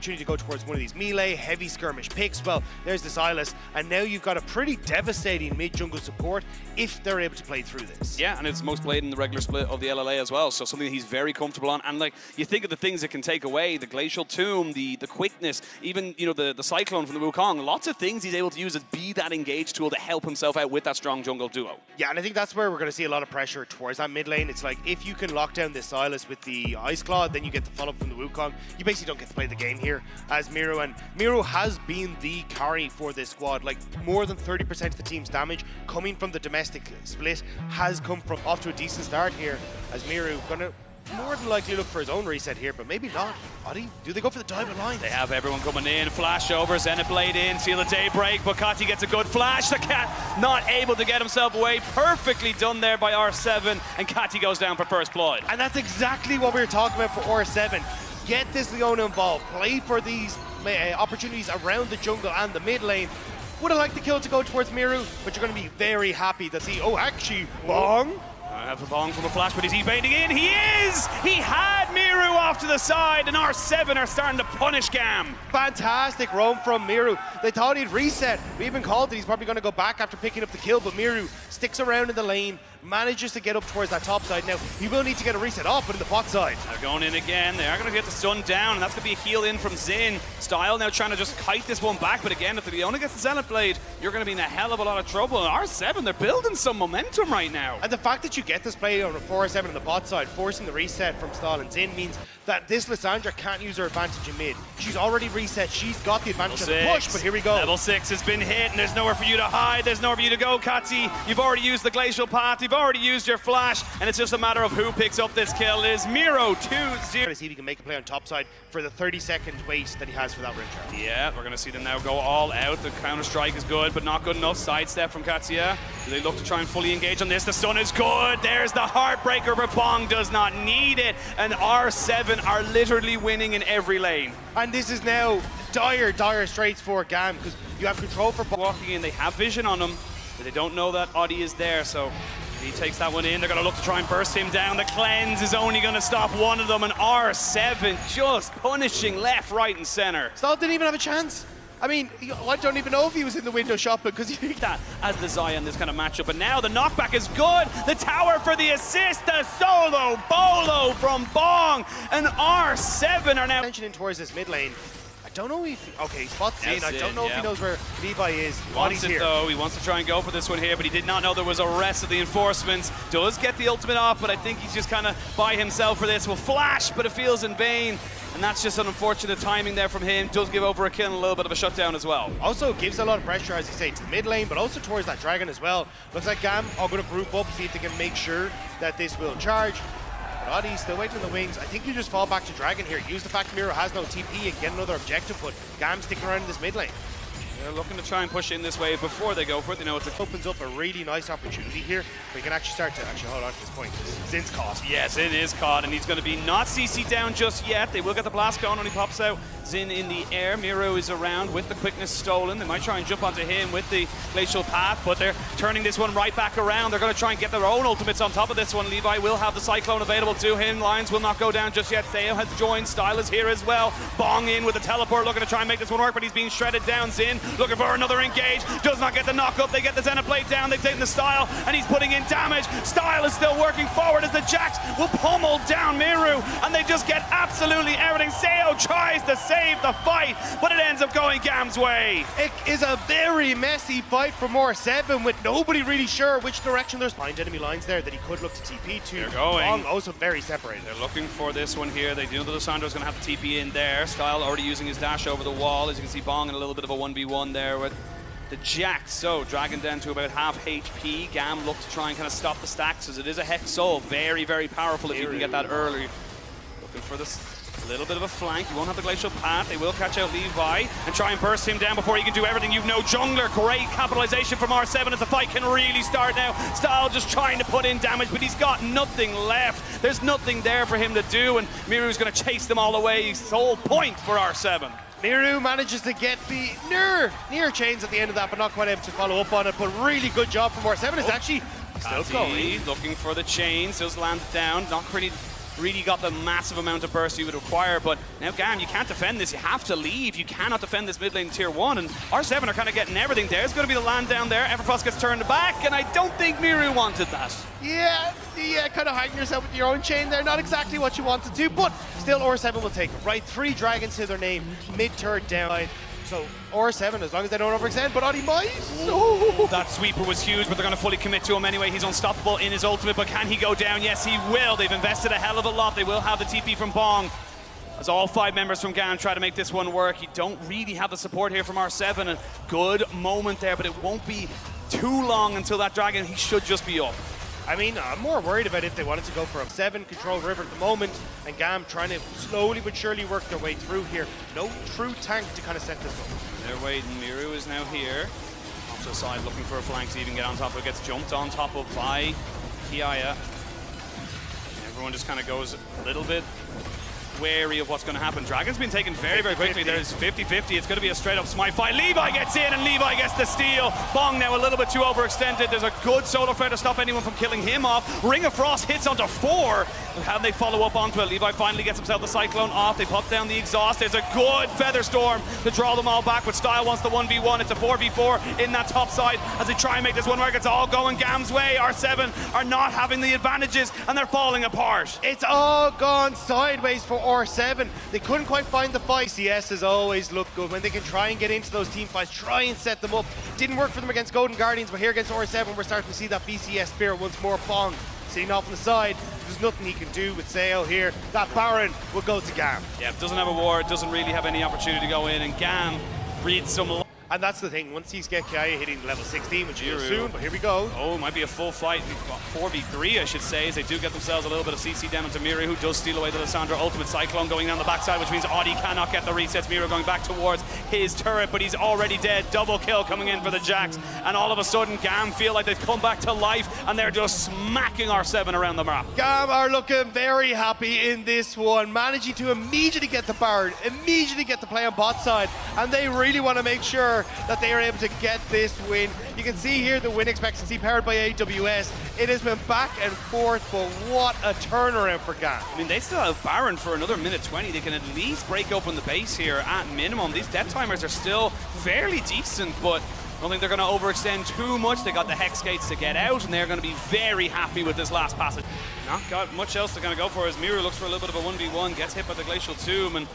opportunity to go towards one of these melee, heavy skirmish picks. Well, there's the Silas, and now you've got a pretty devastating mid-jungle support if they're able to play through this. Yeah, and it's most played in the regular split of the LLA as well, so something that he's very comfortable on. And like, you think of the things it can take away, the Glacial Tomb, the quickness, even, you know, the Cyclone from the Wukong, lots of things he's able to use as be that engage tool to help himself out with that strong jungle duo. Yeah, and I think that's where we're going to see a lot of pressure towards that mid lane. It's like, if you can lock down this Silas with the Ice Claw, then you get the follow-up from the Wukong. You basically don't get to play the game here as Miro, and Miro has been the carry for this squad. Like, more than 30% of the team's damage coming from the domestic split has come from off to a decent start here, as Miro gonna more than likely look for his own reset here, but maybe not. Adi, do they go for the diamond line? They have everyone coming in, flash over, Xenoblade in, seal the daybreak, but Kati gets a good flash. The Cat not able to get himself away. Perfectly done there by R7, and Kati goes down for first blood. And that's exactly what we were talking about for R7. Get this Leona involved, play for these opportunities around the jungle and the mid lane. Would have liked the kill to go towards Miru, but you're going to be very happy to see, oh, actually, Bong. I have a Bong from a flash, but is he baiting in? He is! He had Miru off to the side, and R7 are starting to punish GAM. Fantastic roam from Miru. They thought he'd reset. We even called that he's probably going to go back after picking up the kill, but Miru sticks around in the lane, manages to get up towards that top side. Now, he will need to get a reset off, but in the bot side. They're going in again. They are going to get the stun down, and that's going to be a heal in from Xin. Style now trying to just kite this one back, but again, if the Leona gets the Xenoblade, you're going to be in a hell of a lot of trouble. And R7, they're building some momentum right now. And the fact that you get this play on a 4-7 on the bot side, forcing the reset from Style and Xin, means that this Lissandra can't use her advantage in mid. She's already reset. She's got the advantage of the push, but here we go. Level 6 has been hit, and there's nowhere for you to hide. There's nowhere for you to go, Kati. You've already used the Glacial Path. You've already used your flash, and it's just a matter of who picks up this kill. It is Miro 2-0. See if he can make a play on top side for the 30-second wait that he has for that rim shot. Yeah, we're going to see them now go all out. The counter-strike is good, but not good enough. Sidestep from Katsuya. Do they look to try and fully engage on this? The stun is good. There's the Heartbreaker, but Bong does not need it. And R7 are literally winning in every lane. And this is now dire straits for GAM, because you have control for Bong. Walking in, they have vision on him, but they don't know that Adi is there, so he takes that one in. They're going to look to try and burst him down. The cleanse is only going to stop one of them, and R7 just punishing left, right, and center. Stall didn't even have a chance. I mean, I don't even know if he was in the window shopping, because he that as the Xayah in this kind of matchup. But now the knockback is good. The tower for the assist. The solo bolo from Bong, and R7 are now in towards this mid lane. I don't know if okay, he spots in. I don't know if yeah. he knows where Levi is. He wants it though. He wants to try and go for this one here, but he did not know there was a rest of the enforcements. Does get the ultimate off, but I think he's just kind of by himself for this. Will flash, but it feels in vain. And that's just an unfortunate timing there from him. Does give over a kill and a little bit of a shutdown as well. Also gives a lot of pressure, as you say, to the mid lane, but also towards that dragon as well. Looks like GAM are going to group up, see if they can make sure that this will charge. But Adi's still waiting on the wings. I think you just fall back to dragon here. Use the fact Miro has no TP and get another objective, but GAM sticking around in this mid lane. They're looking to try and push in this wave before they go for it. They know it opens up a really nice opportunity here. We can actually start to hold on to this point. Zin's caught. Yes, it is caught, and he's going to be not CC down just yet. They will get the blast going when he pops out. Xin in the air. Miro is around with the quickness stolen. They might try and jump onto him with the Glacial Path, but they're turning this one right back around. They're going to try and get their own ultimates on top of this one. Levi will have the Cyclone available to him. Lions will not go down just yet. Theo has joined. Style is here as well. Bong in with the teleport, looking to try and make this one work, but he's being shredded down. Xin looking for another engage. Does not get the knock up. They get the Xenoblade down. They've taken the Style, and he's putting in damage. Style is still working forward as the Jax will pummel down Miru, and they just get absolutely everything. Seo tries to save the fight, but it ends up going GAM's way. It is a very messy fight for R7, with nobody really sure which direction there's behind enemy lines there that he could look to TP to. They're going. Bong also very separated. They're looking for this one here. They do know that Lissandra's going to have the TP in there. Style already using his dash over the wall. As you can see, Bong in a little bit of a 1v1 there with the Jax. So Dragon down to about half HP. GAM look to try and kind of stop the stacks, as it is a Hex Soul. Very powerful if you can get that early. Looking for this little bit of a flank. You won't have the Glacial Path. They will catch out Levi and try and burst him down before he can do everything. You've no jungler. Great capitalization from R7 as the fight can really start now. Style just trying to put in damage, but he's got nothing left. There's nothing there for him to do, and Miru's going to chase them all away. He's the whole point for R7. Miru manages to get the near chains at the end of that, but not quite able to follow up on it. But really good job from R7. It's actually still going. Looking for the chains. Does land down. Not pretty really got the massive amount of burst you would require. But now GAM, you can't defend this. You have to leave. You cannot defend this mid lane tier 1. And R7 are kind of getting everything there. It's going to be the land down there. Everfrost gets turned back, and I don't think Miru wanted that. Yeah, kind of hiding yourself with your own chain there. Not exactly what you want to do, but still R7 will take it, right? 3 dragons to their name, mid-turret down. So R7, as long as they don't overextend, but Adi might. Oh. That sweeper was huge, but they're going to fully commit to him anyway. He's unstoppable in his ultimate, but can he go down? Yes, he will. They've invested a hell of a lot. They will have the TP from Bong. As all 5 members from GAM try to make this one work. You don't really have the support here from R7. A good moment there, but it won't be too long until that dragon. He should just be up. I mean, I'm more worried about if they wanted to go for a 7 control river at the moment, and GAM trying to slowly but surely work their way through here. No true tank to kind of set this up. They're waiting. Miru is now here. Off to the side, looking for a flank to even get on top of it. Gets jumped on top of by Kiaya. Everyone just kind of goes a little bit wary of what's going to happen. Dragon's been taken very, very quickly. There's 50-50. It's going to be a straight-up smite fight. Levi gets in, and Levi gets the steal. Bong now a little bit too overextended. There's a good solo flare to stop anyone from killing him off. Ring of Frost hits onto 4. How do they follow up onto it? Levi finally gets himself the Cyclone off. They pop down the exhaust. There's a good Feather Storm to draw them all back, but Style wants the 1v1. It's a 4v4 in that top side as they try and make this one work. It's all going GAM's way. R7 are not having the advantages, and they're falling apart. It's all gone sideways for R7. They couldn't quite find the fight. CS has always looked good when they can try and get into those team fights, try and set them up. Didn't work for them against Golden Guardians, but here against R7, we're starting to see that BCS spirit once more. Bong sitting off on the side. There's nothing he can do with Sale here. That Baron will go to GAM. Yeah, doesn't have a ward, doesn't really have any opportunity to go in, and GAM breeds some. And that's the thing, once he's get Kiaya hitting level 16, which is soon, but here we go. Oh, it might be a full fight, 4v3 I should say, as they do get themselves a little bit of CC down into Miru, who does steal away the Lissandra ultimate Cyclone going down the backside, which means Audi cannot get the resets. Miru going back towards his turret, but he's already dead. Double kill coming in for the Jacks, and all of a sudden GAM feel like they've come back to life, and they're just smacking R7 around the map. GAM are looking very happy in this one, managing to immediately get the Baron, immediately get the play on bot side, and they really want to make sure that they are able to get this win. You can see here the win expectancy powered by AWS. It has been back and forth, but what a turnaround for GAM. I mean, they still have Baron for another minute 20. They can at least break open the base here at minimum. These death timers are still fairly decent, but I don't think they're going to overextend too much. They got the Hex Gates to get out, and they're going to be very happy with this last passage. Not got much else to kind of go for as Miru looks for a little bit of a 1v1, gets hit by the Glacial Tomb, and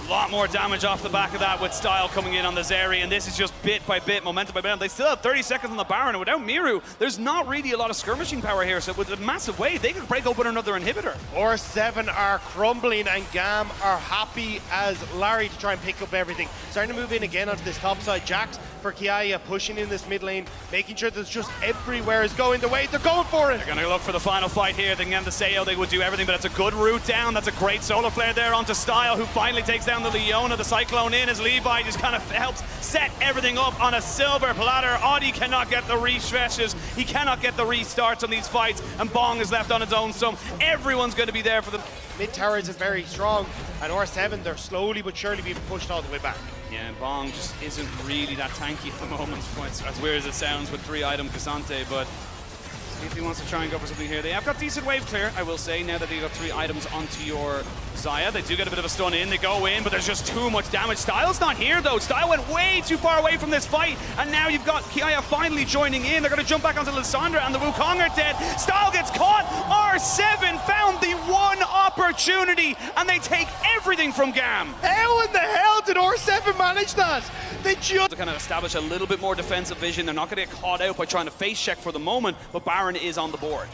a lot more damage off the back of that with Style coming in on the Zeri, and this is just bit by bit, momentum by momentum. They still have 30 seconds on the Baron, and without Miru, there's not really a lot of skirmishing power here, so with a massive wave, they could break open another inhibitor. R7 are crumbling, and GAM are happy as Larry to try and pick up everything. Starting to move in again onto this top side. Jax for Kiaya pushing in this mid lane, making sure there's just everywhere is going the way. They're going for it. They're going to look for the final fight here. They can get the Sayo, they would do everything, but it's a good route down. That's a great solo flare there onto Style, who finally takes down the Leona. The Cyclone in as Levi just kind of helps set everything up on a silver platter. Audi cannot get the refreshes. He cannot get the restarts on these fights, and Bong is left on his own. So everyone's going to be there for them. Mid towers is very strong, and R7, they're slowly but surely being pushed all the way back. Yeah, Bong just isn't really that tanky at the moment, as weird as it sounds with 3-item Cassante, but see if he wants to try and go for something here. They have got decent wave clear, I will say, now that they've got 3 items onto your Xayah. They do get a bit of a stun in, they go in, but there's just too much damage. Style's not here though. Style went way too far away from this fight, and now you've got Kiaya finally joining in. They're going to jump back onto Lissandra, and the Wukong are dead. Style gets caught. R7 found the one opportunity, and they take everything from GAM. How in the hell did R7 manage that? They just to kind of establish a little bit more defensive vision. They're not going to get caught out by trying to face check for the moment, but Baron is on the board.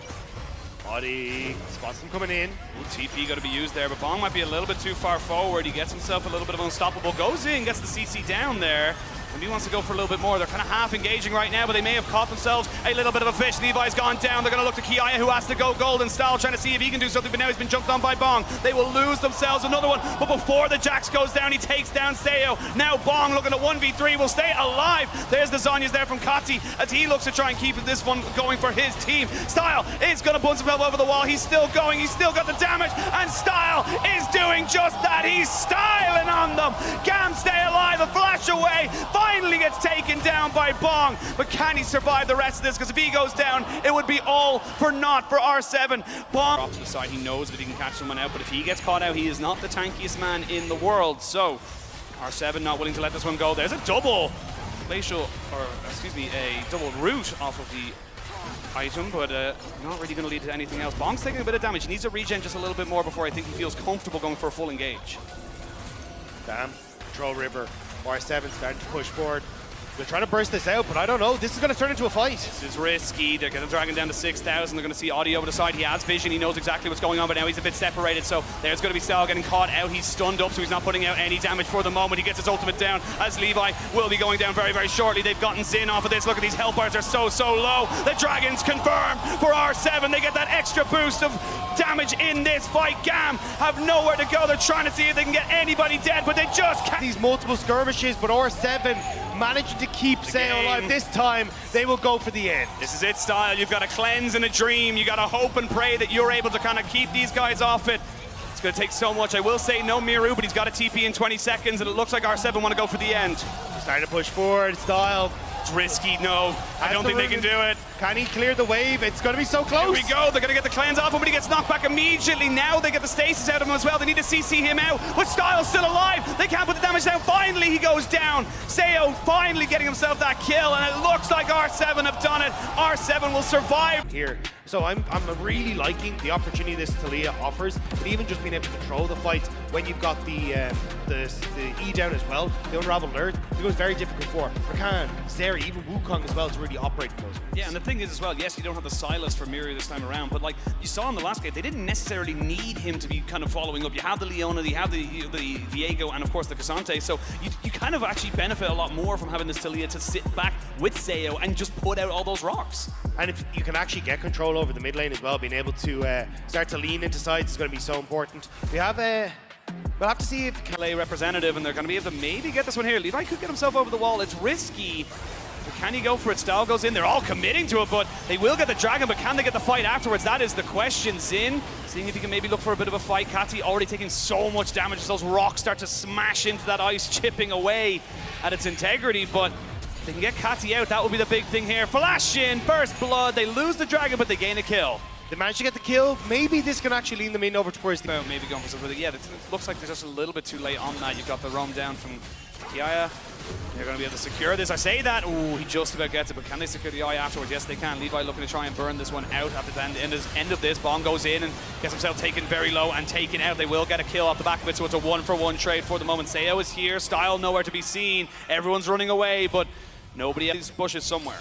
Audi spots them coming in. Ooh, TP got to be used there, but Bong might be a little bit too far forward. He gets himself a little bit of unstoppable, goes in, gets the CC down there. And he wants to go for a little bit more. They're kind of half engaging right now, but they may have caught themselves a little bit of a fish. Levi's gone down. They're going to look to Kiaya, who has to go golden style, trying to see if he can do something, but now he's been jumped on by Bong. They will lose themselves another one, but before the Jax goes down, he takes down Sayo. Now Bong looking at 1v3, will stay alive. There's the Zhonya's there from Kati as he looks to try and keep this one going for his team. Style is going to bounce himself over the wall. He's still going. He's still got the damage, and Style is doing just that. He's styling on them. GAM stay alive. A flash away. Finally gets taken taken down by Bong, but can he survive the rest of this? Because if he goes down, it would be all for naught for R7. Bong off to the side, he knows that he can catch someone out, but if he gets caught out, he is not the tankiest man in the world. So R7 not willing to let this one go. There's a double glacial, or excuse me, a double root off of the item, but not really going to lead to anything else. Bong's taking a bit of damage. He needs to regen just a little bit more before I think he feels comfortable going for a full engage. Damn, control river. R7 starting to push forward. They're trying to burst this out, but I don't know. This is going to turn into a fight. This is risky. They're going to drag him down to 6,000. They're going to see Audi over the side. He has vision. He knows exactly what's going on, but now he's a bit separated. So there's going to be Style getting caught out. He's stunned up, so he's not putting out any damage for the moment. He gets his ultimate down as Levi will be going down very, very shortly. They've gotten Zin off of this. Look at these health bars. They're so low. The Dragons confirmed for R7. They get that extra boost of damage in this fight. GAM have nowhere to go. They're trying to see if they can get anybody dead, but they just can't. These multiple skirmishes, but R7 managing to keep Sayo alive. This time, they will go for the end. This is it, Style. You've got to cleanse and a dream. You got to hope and pray that you're able to kind of keep these guys off it. It's going to take so much. I will say no Miru, but he's got a TP in 20 seconds, and it looks like R7 want to go for the end. Starting to push forward, Style. It's risky, no. I don't think they can do it. Can he clear the wave? It's going to be so close. Here we go. They're going to get the cleanse off him, but he gets knocked back immediately. Now they get the stasis out of him as well. They need to CC him out, but Style's still alive. They can't put the damage down. Finally, he goes down. Sayo finally getting himself that kill, and it looks like R7 have done it. R7 will survive here. So I'm really liking the opportunity this Talia offers, and even just being able to control the fight when you've got the E down as well. The Unraveled Earth becomes very difficult for Rakan, Zeri, even Wukong as well to really operate those ones. Yeah, and the thing is as well, yes, you don't have the Silas for Miru this time around, but like you saw in the last game, they didn't necessarily need him to be kind of following up. You have the Leona, you have the Viego, and of course the Cassante, so you kind of actually benefit a lot more from having this Talia to sit back with Sayo and just put out all those rocks. And if you can actually get control over the mid lane as well, being able to start to lean into sides is going to be so important. We have we'll have to see if Calais representative, and they're going to be able to maybe get this one here. Levi could get himself over the wall. It's risky. But can he go for it? Style goes in. They're all committing to it, but they will get the dragon, but can they get the fight afterwards? That is the question. Zin, seeing if he can maybe look for a bit of a fight. Kati already taking so much damage as those rocks start to smash into that ice, chipping away at its integrity, but they can get Kati out. That will be the big thing here. Flash in, burst blood. They lose the dragon, but they gain a kill. They managed to get the kill. Maybe this can actually lean them in over towards the... Maybe going for something. Yeah, it looks like they're just a little bit too late on that. You've got the roam down from Kiaya. They're going to be able to secure this. I say that. Ooh, he just about gets it, but can they secure the eye afterwards? Yes, they can. Levi looking to try and burn this one out after the end of this. Bong goes in and gets himself taken very low and taken out. They will get a kill off the back of it, so it's a 1-for-1 trade for the moment. Sayo is here. Style nowhere to be seen. Everyone's running away, but nobody else bushes somewhere.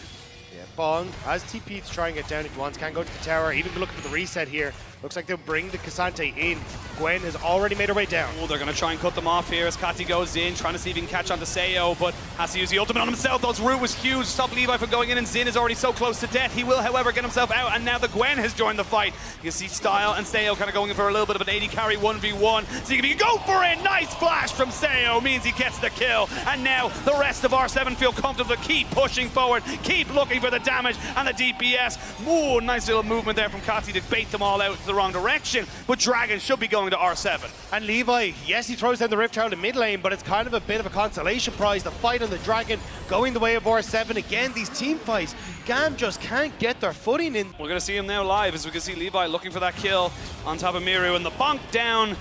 Yeah, Bong has TP to try and get down if he wants. Can't go to the tower. Even looking for the reset here. Looks like they'll bring the Cassante in. Gwen has already made her way down. Oh, they're going to try and cut them off here as Kati goes in, trying to see if he can catch on to Sayo, but has to use the ultimate on himself. Those root was huge. Stop Levi from going in, and Zin is already so close to death. He will, however, get himself out, and now the Gwen has joined the fight. You see Style and Sayo kind of going in for a little bit of an 80 carry 1v1. See if he can go for it. Nice flash from Sayo means he gets the kill, and now the rest of R7 feel comfortable to keep pushing forward, keep looking for the damage and the DPS. Ooh, nice little movement there from Kati to bait them all out to the wrong direction. But Dragon should be going to R7. And Levi, yes, he throws down the Rift Herald in mid lane, but it's kind of a bit of a consolation prize. The fight on the Dragon going the way of R7. Again, these team fights, GAM just can't get their footing in. We're going to see him now live as we can see Levi looking for that kill on top of Miru, and the bonk down.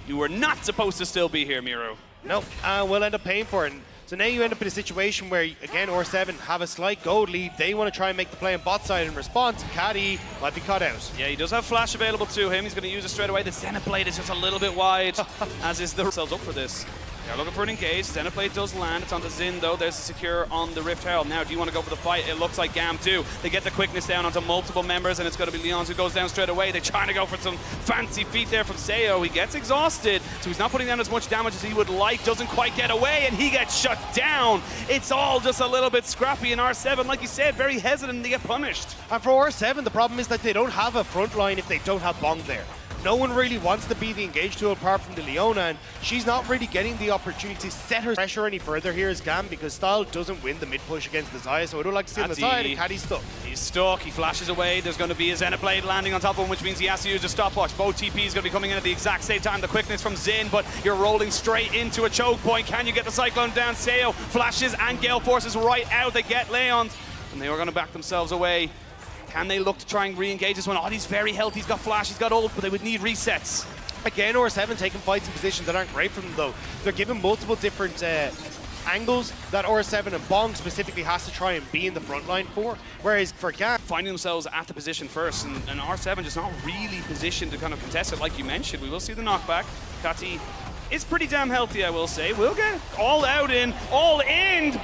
You were not supposed to still be here, Miru. No, we'll end up paying for it. And so now you end up in a situation where, again, R7 have a slight gold lead. They want to try and make the play on bot side in response. Caddy might be cut out. Yeah, he does have flash available to him. He's going to use it straight away. The Xenoblade is just a little bit wide, as is the themselves up for this. They're looking for an engage. Xenoblade does land. It's onto Zin, though. There's the secure on the Rift Herald. Now, do you want to go for the fight? It looks like GAM do. They get the quickness down onto multiple members, and it's going to be Leons who goes down straight away. They're trying to go for some fancy feet there from Sayo. He gets exhausted, so he's not putting down as much damage as he would like. Doesn't quite get away, and he gets shut down. It's all just a little bit scrappy, and R7, like you said, very hesitant to get punished. And for R7, the problem is that they don't have a front line if they don't have Bong there. no one really wants to be the engage tool apart from the Leona, and she's not really getting the opportunity to set her pressure any further here as GAM, because Style doesn't win the mid push against the Zaya, so I don't like to see on the side, and Caddy's stuck. He's stuck, he flashes away, there's going to be a Xenoblade landing on top of him, which means he has to use a stopwatch. Both TPs going to be coming in at the exact same time, the quickness from Xin, but you're rolling straight into a choke point. Can you get the Cyclone down? Seo flashes and Gale forces right out, they get Leon, and they were going to back themselves away. Can they look to try and re-engage this one? Oh, he's very healthy, he's got flash, he's got ult, but they would need resets. Again, OR7 taking fights in positions that aren't great for them, though. They're given multiple different angles that OR7 and Bong specifically has to try and be in the front line for, whereas for GAM, finding themselves at the position first, and R7 just not really positioned to kind of contest it like you mentioned. We will see the knockback. Kati is pretty damn healthy, I will say. We'll get all in.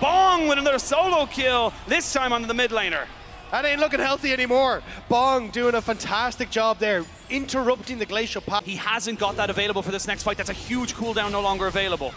Bong with another solo kill, this time on the mid laner. That ain't looking healthy anymore. Bong doing a fantastic job there, interrupting the glacial path. He hasn't got that available for this next fight. That's a huge cooldown no longer available.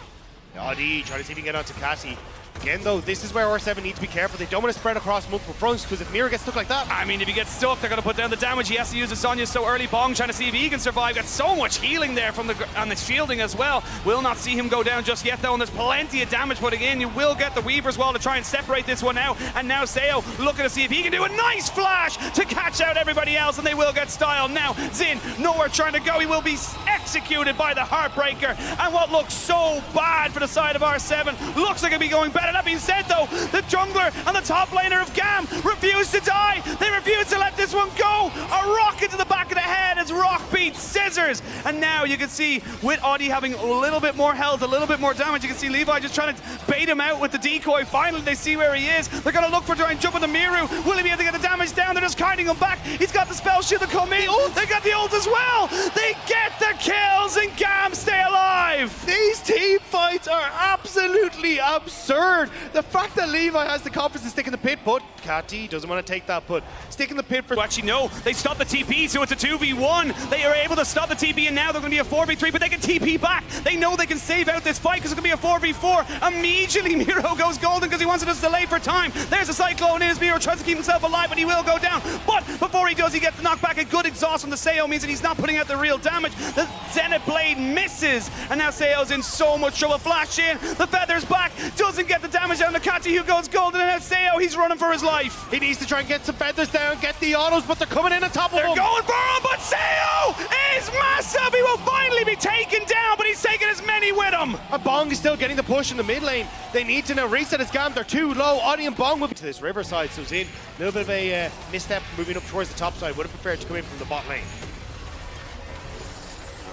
Adi trying to see if he can get onto Cassie. Again, though, this is where R7 needs to be careful. They don't want to spread across multiple fronts, because if Mira gets stuck like that... I mean, if he gets stuck, they're going to put down the damage. He has to use his Sonya so early. Bong trying to see if he can survive. Got so much healing there from the shielding as well. Will not see him go down just yet, though, and there's plenty of damage putting in. You will get the Weaver's Wall to try and separate this one out. And now Seo looking to see if he can do a nice flash to catch out everybody else, and they will get style. Now, Xin, nowhere trying to go. He will be executed by the Heartbreaker. And what looks so bad for the side of R7 looks like it'll be going better. That being said, though, the jungler and the top laner of GAM refuse to die. They refuse to let this one go. A rocket to the back of the head as Rock beats Scissors. And now you can see, with Audi having a little bit more health, a little bit more damage, you can see Levi just trying to bait him out with the decoy. Finally, they see where he is. They're going to look for trying to jump on the Miru. Will he be able to get the damage down? They're just kiting him back. He's got the spell shield to come in. They got the ult as well. They get the kills, and GAM stay alive. These team fights are absolutely absurd. The fact that Levi has the confidence to stick in the pit, but Kati doesn't want to take that put. Stick in the pit for... Well, actually, no. They stopped the TP, so it's a 2v1. They are able to stop the TP, and now they're going to be a 4v3, but they can TP back. They know they can save out this fight because it's going to be a 4v4. Immediately, Miro goes golden because he wants to just delay for time. There's a Cyclone in as Miro tries to keep himself alive, but he will go down. But before he does, he gets the knockback. A good exhaust from the Seo means that he's not putting out the real damage. The Xenoblade misses, and now Seo's in so much trouble. Flash in, the feather's back, doesn't get the damage down to Kati, who goes golden, and now Seo, he's running for his life. He needs to try and get some feathers down, get the autos, but they're coming in on top of him. They're going for him, but Seo is massive. He will finally be taken down, but he's taking as many with him. And Bong is still getting the push in the mid lane. They need to now reset his GAM. They're too low. Audi and Bong will be to this riverside, so Xin, a little bit of a misstep moving up towards the top side. Would have preferred to come in from the bot lane.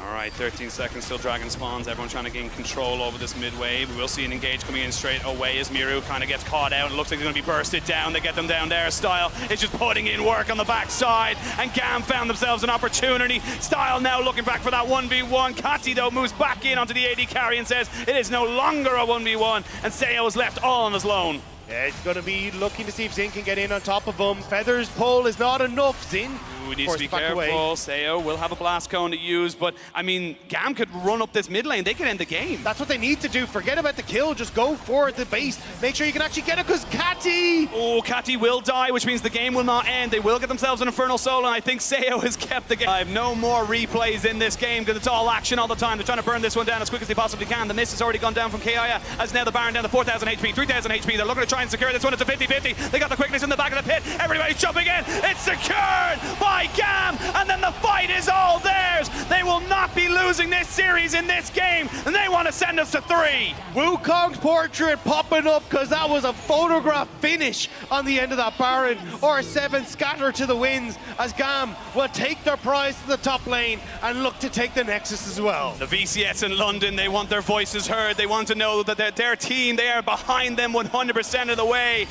All right, 13 seconds, still Dragon spawns. Everyone trying to gain control over this mid wave. We will see an engage coming in straight away as Miru kind of gets caught out. It looks like they're going to be bursted down. They get them down there. Style is just putting in work on the backside, and GAM found themselves an opportunity. Style now looking back for that 1v1. Kati, though, moves back in onto the AD carry and says it is no longer a 1v1, and Seo is left all on his lone. Yeah, it's going to be looking to see if Xin can get in on top of him. Feathers pull is not enough. Xin needs to be careful. Seo will have a blast cone to use, but I mean, GAM could run up this mid lane. They could end the game. That's what they need to do. Forget about the kill. Just go for the base. Make sure you can actually get it, because Kati... Oh, Kati will die, which means the game will not end. They will get themselves an Infernal Soul, and I think Seo has kept the game. I have no more replays in this game because it's all action all the time. They're trying to burn this one down as quick as they possibly can. The miss has already gone down from Kaya, as now the Baron down to 4,000 HP, 3,000 HP. They're looking to try and secure this one. It's a 50-50. They got the quickness in the back of the pit. Everybody's jumping in. It's secured by GAM, and then the fight is all theirs. They will not be losing this series in this game, and they want to send us to 3. Wukong's portrait popping up because that was a photograph finish on the end of that Baron. R7 scatter to the winds as GAM will take their prize to the top lane and look to take the Nexus as well. The VCS in London, they want their voices heard. They want to know that their team, they are behind them 100% of the way.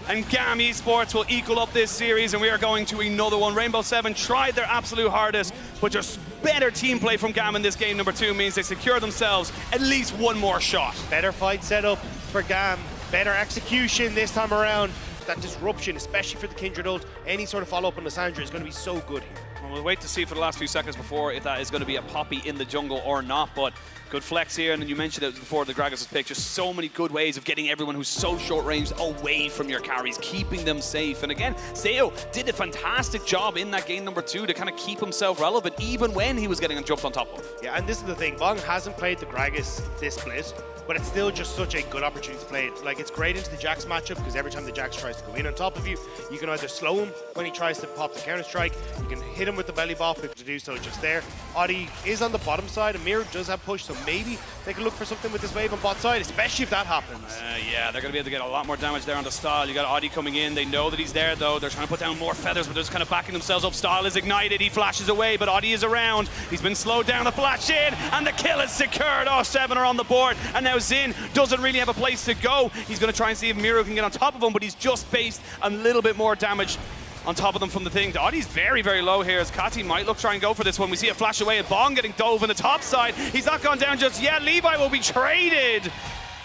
And GAM Esports will equal up this series, and we are going to another one. Rainbow 7 tried their absolute hardest, but just better team play from GAM in this game number 2 means they secure themselves at least one more shot. Better fight setup for GAM, better execution this time around. That disruption, especially for the Kindred ult, any sort of follow-up on Lissandra is going to be so good here. Well, we'll wait to see for the last few seconds before if that is going to be a poppy in the jungle or not, but good flex here, and then you mentioned it before the Gragas' pick, just so many good ways of getting everyone who's so short-ranged away from your carries, keeping them safe. And again, Seo did a fantastic job in that game number 2 to kind of keep himself relevant, even when he was getting jumped on top of. Yeah, and this is the thing, Bong hasn't played the Gragas this split, but it's still just such a good opportunity to play it. Like, it's great into the Jax matchup, because every time the Jax tries to go in on top of you, you can either slow him when he tries to pop the counter-strike, you can hit him with the belly bop if to do so just there. Oddie is on the bottom side, and Miro does have push, so maybe they can look for something with this wave on bot side, especially if that happens. Yeah, they're going to be able to get a lot more damage there on the Style. You got Oddie coming in. They know that he's there, though. They're trying to put down more feathers, but they're just kind of backing themselves up. Style is ignited. He flashes away, but Oddie is around. He's been slowed down. The flash in, and the kill is secured. Oh, 7 are on the board, and now Xin doesn't really have a place to go. He's going to try and see if Miro can get on top of him, but he's just faced a little bit more damage on top of them from the thing. Oddie's very, very low here, as Kati might look try and go for this one. We see a flash away, and Bong getting dove in the top side. He's not gone down just yet. Levi will be traded.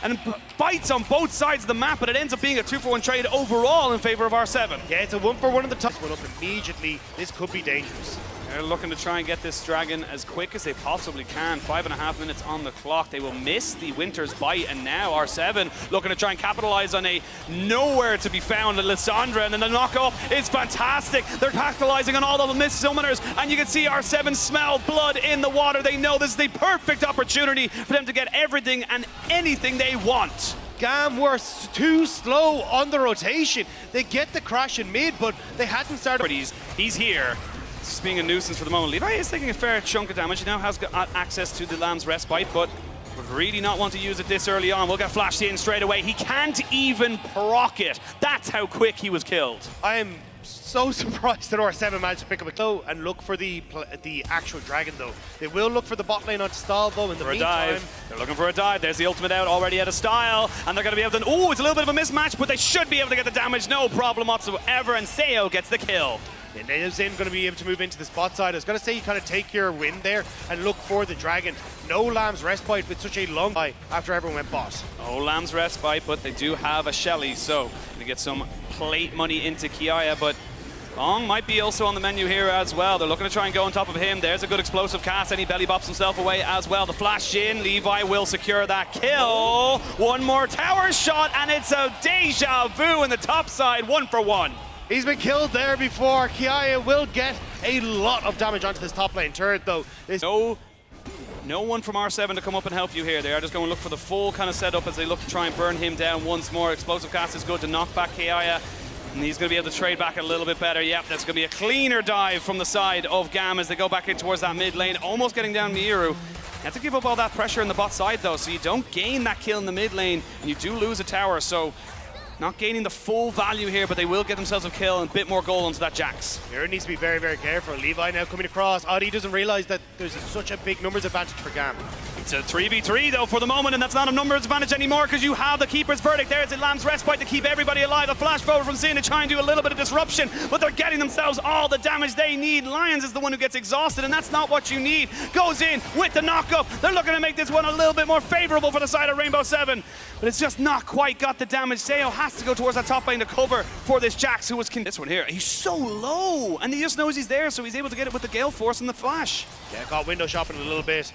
And fights on both sides of the map, but it ends up being a 2-for-1 trade overall in favor of R7. Yeah, it's a 1-for-1 in the top. One up immediately. This could be dangerous. They're looking to try and get this dragon as quick as they possibly can. 5.5 minutes on the clock. They will miss the Winter's Bite, and now R7 looking to try and capitalize on a nowhere to be found Lissandra, and then the knock-off is fantastic. They're capitalizing on all of the missed summoners, and you can see R7 smell blood in the water. They know this is the perfect opportunity for them to get everything and anything they want. GAM were too slow on the rotation. They get the crash in mid, but they hadn't started. He's here. It's being a nuisance for the moment. Levi is taking a fair chunk of damage. He now has got access to the Lamb's Respite, but would really not want to use it this early on. We'll get flashed in straight away. He can't even proc it. That's how quick he was killed. I am so surprised that R7 managed to pick up a kill and look for the actual dragon, though. They will look for the bot lane on Style, though, in the meantime. They're looking for a dive. There's the ultimate out already at a Style, and they're going to be able to... Oh, it's a little bit of a mismatch, but they should be able to get the damage. No problem whatsoever, and Seo gets the kill. And now Xin going to be able to move into the spot side. I was going to say you kind of take your win there and look for the dragon. No Lamb's Respite with such a long time after everyone went boss. No Lamb's Respite, but they do have a Shelly, so they get some plate money into Kiaya, but Bong might be also on the menu here as well. They're looking to try and go on top of him. There's a good explosive cast, and he belly bops himself away as well. The flash in, Levi will secure that kill. One more tower shot, and it's a deja vu in the top side, 1-for-1. He's been killed there before. Kiaya will get a lot of damage onto this top lane turret, though. No one from R7 to come up and help you here. They are just going to look for the full kind of setup as they look to try and burn him down once more. Explosive cast is good to knock back Kiaya, and he's going to be able to trade back a little bit better. Yep, that's going to be a cleaner dive from the side of GAM as they go back in towards that mid lane, almost getting down Miru. You have to give up all that pressure in the bot side, though, so you don't gain that kill in the mid lane, and you do lose a tower, so not gaining the full value here, but they will get themselves a kill and a bit more gold onto that Jax. Here needs to be very, very careful. Levi now coming across. Oddie doesn't realize that there's such a big numbers advantage for GAM. It's a 3v3 though for the moment, and that's not a numbers advantage anymore because you have the Keeper's Verdict. There's a Lamb's Respite to keep everybody alive. A flash forward from Xin to try and do a little bit of disruption, but they're getting themselves all the damage they need. Lions is the one who gets exhausted, and that's not what you need. Goes in with the knock-up. They're looking to make this one a little bit more favorable for the side of Rainbow 7, but it's just not quite got the damage. Seo has to go towards that top lane to cover for this Jax, who was this one here. He's so low, and he just knows he's there, so he's able to get it with the Gale Force and the flash. Yeah, got window shopping a little bit.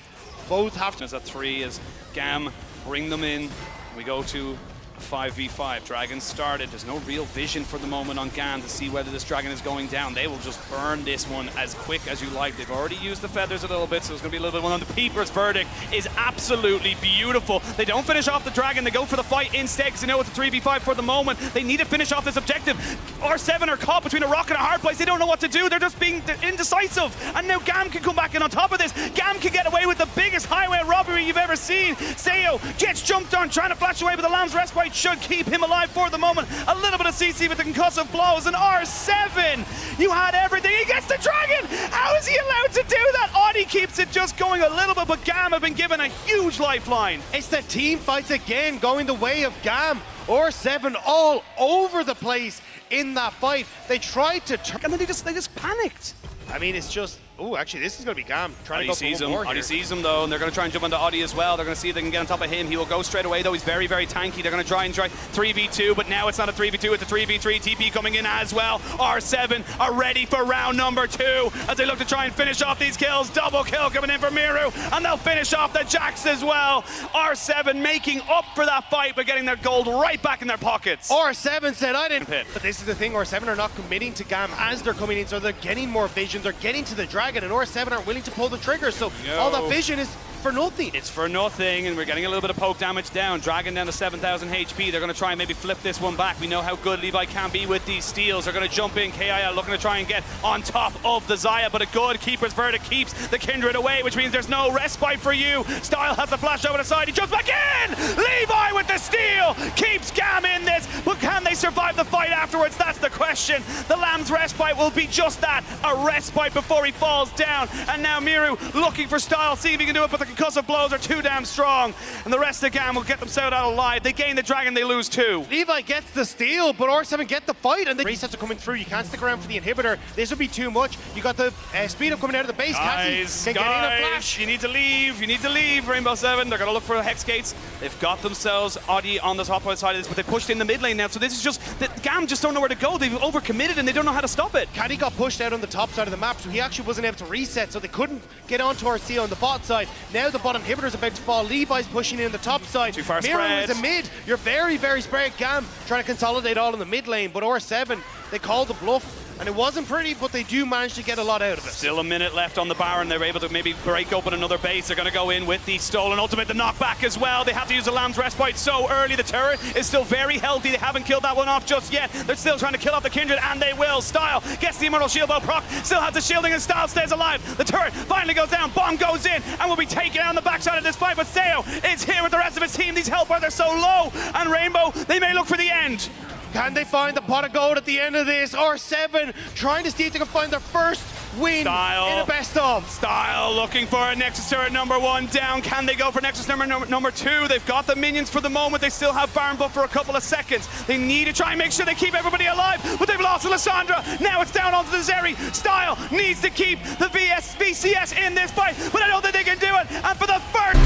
Both have to. As a 3 as GAM bring them in. We go to 5v5. Dragon started. There's no real vision for the moment on GAM to see whether this dragon is going down. They will just burn this one as quick as you like. They've already used the feathers a little bit, so there's going to be a little bit of one on the Keeper's Verdict. Is absolutely beautiful. They don't finish off the dragon. They go for the fight instead because they know it's a 3v5 for the moment. They need to finish off this objective. R7 are caught between a rock and a hard place. They don't know what to do. They're just being indecisive. And now GAM can come back in on top of this. GAM can get away with the biggest highway robbery you've ever seen. Seo gets jumped on, trying to flash away, but the Lamb's Respite should keep him alive for the moment. A little bit of CC with the concussive blows, and R7, you had everything. He gets the dragon. How is he allowed to do that? Oddie keeps it just going a little bit, but GAM have been given a huge lifeline. It's the team fights again going the way of GAM. R7 all over the place in that fight. They tried to turn, and then they just panicked. I mean, it's just Oh, actually, this is going to be GAM. Trying to go sees for him. one more Audi here. sees him, though, and they're going to try and jump onto Audi as well. They're going to see if they can get on top of him. He will go straight away, though. He's very, very tanky. They're going to try 3v2, but now it's not a 3v2, it's a 3v3. TP coming in as well. R7 are ready for round number 2 as they look to try and finish off these kills. Double kill coming in for Miru, and they'll finish off the Jacks as well. R7 making up for that fight by getting their gold right back in their pockets. R7 said, I didn't hit. But this is the thing, R7 are not committing to GAM as they're coming in, so they're getting more vision, they're getting to the Dragon, and R7 aren't willing to pull the trigger, so all that vision is for nothing. It's for nothing, and we're getting a little bit of poke damage down. Dragon down to 7,000 HP. They're going to try and maybe flip this one back. We know how good Levi can be with these steals. They're going to jump in. KIL looking to try and get on top of the Xayah, but a good keeper's verdict keeps the Kindred away, which means there's no respite for you. Style has the flash over the side. He jumps back in! Levi with the steal! Keeps GAM in this, but can they survive the fight afterwards? That's the question. The Lamb's respite will be just that, a respite before he falls down. And now Miru looking for Style, see if he can do it, but the concussive blows are too damn strong, and the rest of GAM will get themselves out alive. They gain the Dragon, they lose 2. Levi gets the steal, but R7 get the fight, and the resets are coming through. You can't stick around for the inhibitor. This would be too much. You got the speed up coming out of the base. Guys, can get in a flash. You need to leave, Rainbow 7. They're going to look for Hex Gates. They've got themselves Audi on the top side of this, but they pushed in the mid lane now, so this is just, the GAM just don't know where to go. They've overcommitted, and they don't know how to stop it. Caddy got pushed out on the top side of the map, so he actually wasn't able to reset, so they couldn't get onto RC on the bot side. Now the bottom inhibitor's about to fall. Levi's pushing in the top side. Too far Miru spread. is a mid. You're very, very spread. GAM trying to consolidate all in the mid lane, but R7, they called the bluff. And it wasn't pretty, but they do manage to get a lot out of it. Still a minute left on the Baron. They're able to maybe break open another base. They're going to go in with the stolen ultimate, the knockback as well. They have to use the Lamb's respite so early. The turret is still very healthy. They haven't killed that one off just yet. They're still trying to kill off the Kindred, and they will. Style gets the Immortal Shield bow proc, still has the shielding, and Style stays alive. The turret finally goes down. Bomb goes in, and will be taken out on the backside of this fight. But Seo is here with the rest of his team. These health bars are so low, and Rainbow, they may look for the end. Can they find the pot of gold at the end of this? R7 trying to see if they can find their first win Style. in a best of. Style looking for a Nexus turret number 1 down. Can they go for Nexus number 2? They've got the minions for the moment. They still have Baron buff for a couple of seconds. They need to try and make sure they keep everybody alive, but they've lost Alessandra. Now it's down onto the Zeri. Style needs to keep the VCS in this fight, but I don't think they can do it. And for the first